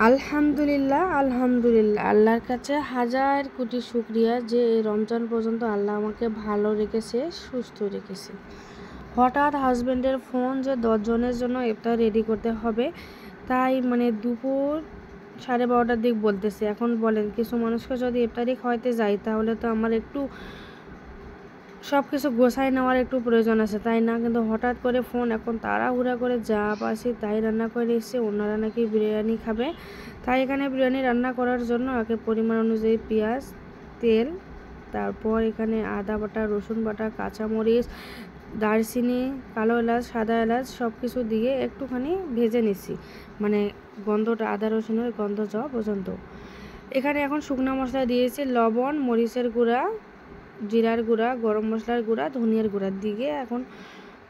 আলহামদুলিল্লাহ, আলহামদুলিল্লাহ। আল্লাহর কাছে হাজার কোটি শুকরিয়া যে এই রমজান পর্যন্ত আল্লাহ আমাকে ভালো রেখেছে, সুস্থ রেখেছে। হঠাৎ হাজব্যান্ডের ফোন যে 10 জনের জন্য ইফতার রেডি করতে হবে, তাই দুপুর 12:30টার দিক বলতেছে। এখন বলেন, কিছু মানুষকে যদি ইফতারি খাওয়াইতে যাই তাহলে তো আমার একটু সব কিছু গোছায় নেওয়ার একটু প্রয়োজন আছে, তাই না? কিন্তু হঠাৎ করে ফোন, এখন তাড়াহুড়া করে যা পাচ্ছি তাই রান্না করে এসেছে। ওনারা নাকি বিরিয়ানি খাবে, তাই এখানে বিরিয়ানি রান্না করার জন্য একে পরিমাণ অনুযায়ী পেঁয়াজ, তেল, তারপর এখানে আদা বাটা, রসুন বাটা, কাঁচামরিচ, দারচিনি, কালো এলাচ, সাদা এলাচ সব কিছু দিয়ে একটুখানি ভেজে নিচ্ছি, গন্ধটা, আদা রসুনের গন্ধ যাওয়া পর্যন্ত। এখানে এখন শুকনো মশলা দিয়েছি, লবণ, মরিচের গুঁড়া, জিরার গুঁড়া, গরম মশলার গুঁড়া, ধনিয়ার গুঁড়া দিয়ে এখন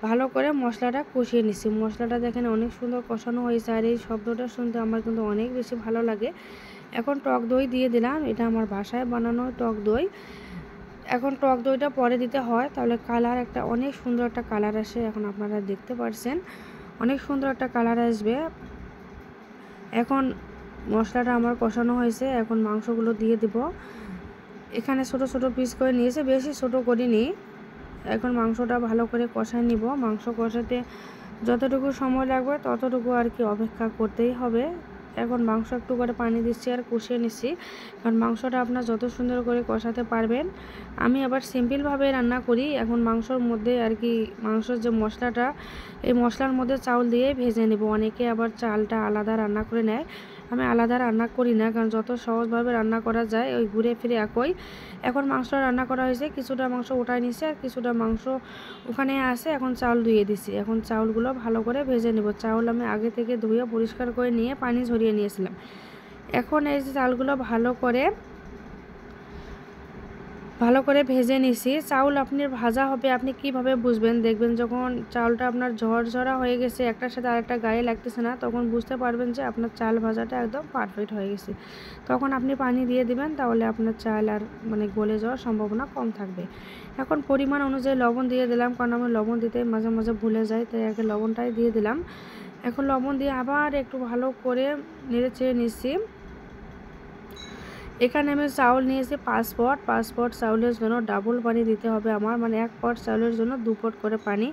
ভালো করে মশলাটা কষিয়ে নিচ্ছি। মশলাটা দেখেন অনেক সুন্দর কষানো হয়েছে, আর এই শব্দটা শুনতে আমার কিন্তু অনেক বেশি ভালো লাগে। এখন টক দই দিয়ে দিলাম, এটা আমার বাসায় বানানো টক দই। এখন টক দইটা পরে দিতে হয়, তাহলে কালার একটা অনেক সুন্দর একটা কালার আসে। এখন আপনারা দেখতে পাচ্ছেন অনেক সুন্দর একটা কালার আসবে। এখন মশলাটা আমার কষানো হয়েছে, এখন মাংসগুলো দিয়ে দিব। এখানে ছোট ছোট পিস করে নিয়েছে, বেশি ছোট করিনি। এখন মাংসটা ভালো করে কষায় নিব। মাংস কষাতে যতটুকু সময় লাগবে ততটুকু আর কি অপেক্ষা করতেই হবে। এখন মাংস একটু করে পানি দিচ্ছি আর কষিয়ে নিচ্ছি, কারণ মাংসটা আপনার যত সুন্দর করে কষাতে পারবেন। আমি আবার সিম্পলভাবে রান্না করি। এখন মাংসর মধ্যে আর কি মাংসের যে মশলাটা, এই মশলার মধ্যে চাউল দিয়ে ভেজে নেব। অনেকে আবার চালটা আলাদা রান্না করে নেয়, আমি আলাদা রান্না করি না, কারণ যত সহজভাবে রান্না করা যায় ওই ঘুরে ফিরে একই। এখন মাংসটা রান্না করা হয়েছে, কিছুটা মাংস উঠায় নিচ্ছে আর কিছুটা মাংস ওখানে আছে। এখন চাউল ধুয়ে দিছি, এখন চাউলগুলো ভালো করে ভেজে নেব। চাউল আমি আগে থেকে ধুয়ে পরিষ্কার করে নিয়ে পানি ঝরিয়ে নিয়েছিলাম। এখন এই যে চাউলগুলো ভালো করে ভেজে নিছি। চাউল আপনি ভাজা হবে, আপনি কিভাবে বুঝবেন? দেখবেন যখন চাউলটা আপনার ঝরঝরা হয়ে গেছে, একটার সাথে আরেকটা গায়ে লাগতেছে না, তখন বুঝতে পারবেন যে আপনার চাল ভাজাটা একদম পারফেক্ট হয়ে গেছে। তখন আপনি পানি দিয়ে দিবেন, তাহলে আপনার চাল আর গলে যাওয়ার সম্ভাবনা কম থাকবে। এখন পরিমাণ অনুযায়ী লবণ দিয়ে দিলাম, কারণ আমি লবণ দিতে মাঝে মাঝে ভুলে যাই, তাই আগে লবণটাই দিয়ে দিলাম। এখন লবণ দিয়ে আবার একটু ভালো করে নেড়ে চেড়ে নিচ্ছি। এখানে আমি চাউল নিয়েছি 5 পট চাউলের জন্য ডাবল পানি দিতে হবে আমার, 1 পট চাউলের জন্য 2 পট করে পানি।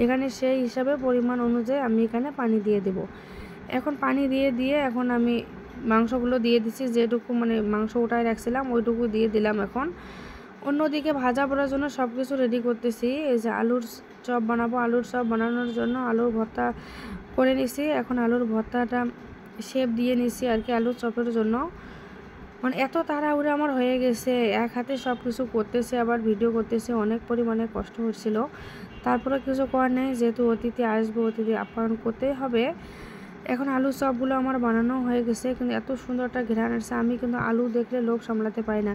এখানে সেই হিসাবে পরিমাণ অনুযায়ী আমি এখানে পানি দিয়ে দেব। এখন পানি দিয়ে এখন আমি মাংসগুলো দিয়ে দিচ্ছি, যেটুকু মাংস উঠায় রাখছিলাম ওইটুকু দিয়ে দিলাম। এখন অন্যদিকে ভাজা পোড়ার জন্য সব কিছু রেডি করতেছি। এই যে আলুর চপ বানাবো, আলুর চপ বানানোর জন্য আলুর ভর্তা করে নিছি। এখন আলুর ভর্তাটা শেপ দিয়ে নিছি আর কি আলুর চপের জন্য। এত তাড়াহুড়ো আমার হয়ে গেছে, এক হাতে সব কিছু করতেছে আবার ভিডিও করতেছে, অনেক পরিমাণে কষ্ট হচ্ছিল। তারপরে কিছু করার নেই, যেহেতু অতিথি আসবে, অতিথি আপ্যায়ন করতেই হবে। এখন আলু চপগুলো আমার বানানো হয়ে গেছে, কিন্তু এত সুন্দর একটা ঘ্রাণ আসছে। আমি কিন্তু আলু দেখলে লোভ সামলাতে পারি না,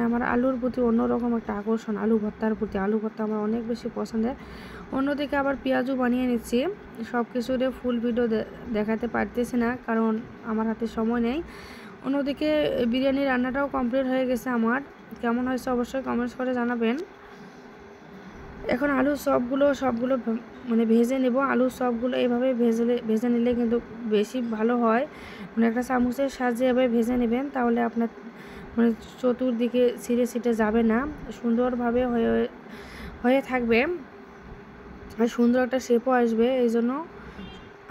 আমার আলুর প্রতি অন্যরকম একটা আকর্ষণ, আলু ভর্তার প্রতি। আলু ভর্তা আমার অনেক বেশি পছন্দের। অন্যদিকে আবার পেঁয়াজও বানিয়ে নিচ্ছি। সব কিছুরে ফুল ভিডিও দেখাতে পারতেছি না, কারণ আমার হাতে সময় নেই। অন্যদিকে বিরিয়ানি রান্নাটাও কমপ্লিট হয়ে গেছে আমার। কেমন হয়েছে অবশ্যই কমেন্টস করে জানাবেন। এখন আলুর সবগুলো ভেজে নেব। আলুর সবগুলো এইভাবে ভেজে নিলে কিন্তু বেশি ভালো হয়। একটা চামচের সাহায্যে এভাবে ভেজে নেবেন, তাহলে আপনার চতুর্দিকে ছিটে যাবে না, সুন্দরভাবে হয়ে থাকবে, আর সুন্দর একটা শেপও আসবে। এই জন্য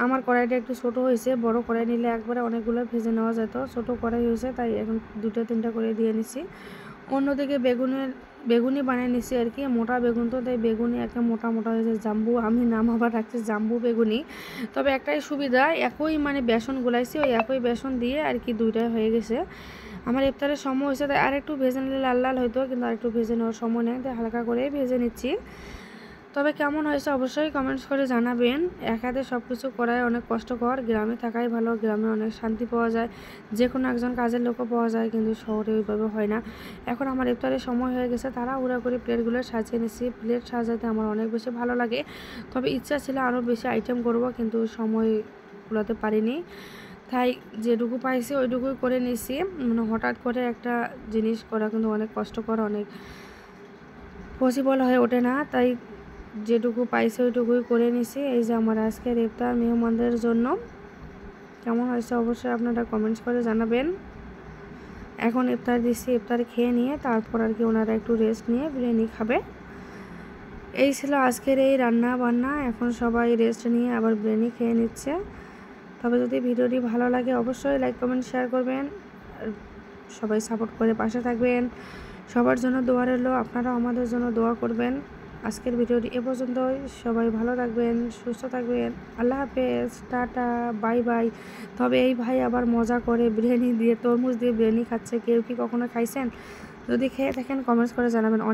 আমার কড়াইটা একটু ছোট হয়েছে, বড় কড়াই নিলে একবারে অনেকগুলো ভেজে নেওয়া যেত। ছোট কড়াই হয়েছে, তাই এখন 2-3টা করে দিয়ে নিচ্ছি। অন্যদিকে বেগুনি বানিয়ে নিচ্ছি আর কি, মোটা বেগুন তো, তাই বেগুনি একটা মোটা হয়েছে, জাম্বু, আমি নাম আবার রাখছি জাম্বু বেগুনি। তবে একটাই সুবিধা, একই বেসন গুলাইছি, ওই একই বেসন দিয়ে আর কি 2টাই হয়ে গেছে। আমার ইফতারের সময় হয়েছে, তাই আরেকটু ভেজে নিলে লাল লাল হইতো, কিন্তু আরেকটু ভেজে নেওয়ার সময় নেই, তাই হালকা করে ভেজে নিচ্ছি। তবে কেমন হয়েছে অবশ্যই কমেন্টস করে জানাবেন। এক হাতে সব কিছু করাই অনেক কষ্টকর। গ্রামে থাকাই ভালো, গ্রামে অনেক শান্তি পাওয়া যায়, যে কোনো একজন কাজের লোকও পাওয়া যায়, কিন্তু শহরে ওইভাবে হয় না। এখন আমার ইফতারের সময় হয়ে গেছে, তাড়াহুড়া করে প্লেটগুলো সাজিয়ে নিচ্ছি। প্লেট সাজাতে আমার অনেক বেশি ভালো লাগে, তবে ইচ্ছা ছিল আরও বেশি আইটেম করব, কিন্তু সময় কুলাতে পারিনি, তাই যেটুকু পাইছি ওইটুকুই করে নিচ্ছি। হঠাৎ করে একটা জিনিস করা কিন্তু অনেক কষ্টকর, অনেক পসিবল হয়ে ওঠে না, তাই যেটুকু পাইছে ওইটুকুই করে নিছি। এই যে আমার আজকের ইফতার মেহমানদের জন্য। কেমন হয়েছে অবশ্যই আপনারা কমেন্টস করে জানাবেন। এখন ইফতার দিচ্ছি, ইফতার খেয়ে নিয়ে তারপর আর কি ওনারা একটু রেস্ট নিয়ে বিরিয়ানি খাবে। এই ছিল আজকের এই রান্না বান্না। এখন সবাই রেস্ট নিয়ে আবার বিরিয়ানি খেয়ে নিচ্ছে। তবে যদি ভিডিওটি ভালো লাগে অবশ্যই লাইক কমেন্ট শেয়ার করবেন, সবাই সাপোর্ট করে পাশে থাকবেন। সবার জন্য দোয়া রইল, আপনারাও আমাদের জন্য দোয়া করবেন। আজকের ভিডিওটি এ পর্যন্তই। সবাই ভালো থাকবেন, সুস্থ থাকবেন। আল্লাহ হাফেজ, টাটা, বাই বাই। তবে এই ভাই আবার মজা করে বিরিয়ানি দিয়ে, তরমুজ দিয়ে বিরিয়ানি খাচ্ছে। কেউ কি কখনো খাইছেন? যদি খেয়ে থাকেন কমেন্টস করে জানাবেন। অনেক